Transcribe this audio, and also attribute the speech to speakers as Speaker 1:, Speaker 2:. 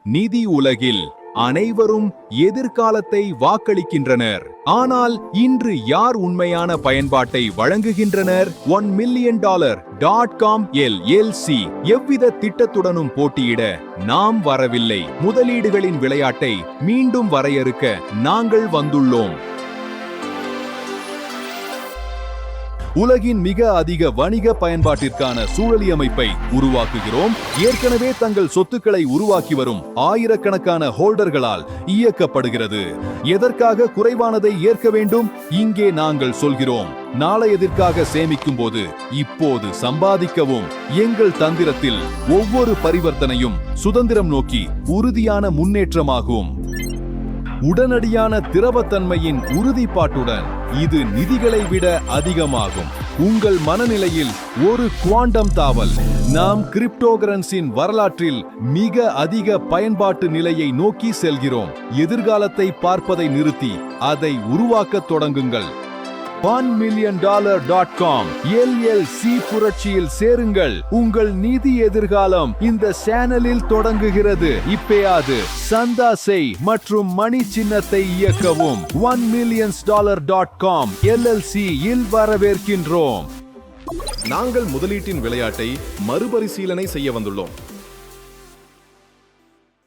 Speaker 1: நிதி உலகில் அனைவரும் எதிர்காலத்தை வாக்களிக்கின்றனர். ஆனால் இன்று யார் உண்மையான பயன்பாட்டை வழங்குகின்றனர்? $1 மில்லியன் .com LLC எவ்வித திட்டத்துடனும் போட்டியிட நாம் வரவில்லை. முதலீடுகளின் விளையாட்டை மீண்டும் வரையறுக்க நாங்கள் வந்துள்ளோம். உலகின் மிக அதிக வணிக பயன்பாட்டிற்கான சூழலியமைப்பை உருவாக்குகிறோம். ஏற்கனவே தங்கள் சொத்துக்களை உருவாக்கி வரும் ஆயிரக்கணக்கான ஹோல்டர்களால் இயக்கப்படுகிறது. எதற்காக குறைவானதை ஏற்க வேண்டும்? இங்கே நாங்கள் சொல்கிறோம். நாளையதற்காக சேமிக்கும் போது இப்போது சம்பாதிக்கவும். எங்கள் தந்திரத்தில் ஒவ்வொரு பரிவர்த்தனையும் சுதந்திரம் நோக்கி உறுதியான முன்னேற்றமாகும். உடனடியான திரவத்தன்மையின் உறுதிப்பாட்டுடன் இது நிதிகளை விட அதிகமாகும். உங்கள் மனநிலையில் ஒரு குவாண்டம் தாவல். நாம் கிரிப்டோகரன்சியின் வரலாற்றில் மிக அதிக பயன்பாட்டு நிலையை நோக்கி செல்கிறோம். எதிர்காலத்தை பார்ப்பதை நிறுத்தி அதை உருவாக்கத் தொடங்குங்கள். $1 மில்லியன் .com LLC புரட்சியில் சேருங்கள். உங்கள் நிதி எதிர்காலம் இந்த சேனலில் தொடங்குகிறது. இப்போது சந்தா செய் மற்றும் மணி சின்னத்தை இயக்கவும். $1 மில்லியன் .com LLC இல் வரவேற்கின்றோம்.
Speaker 2: நாங்கள் முதலீட்டின் விளையாட்டை மறுபரிசீலனை செய்ய வந்துள்ளோம்.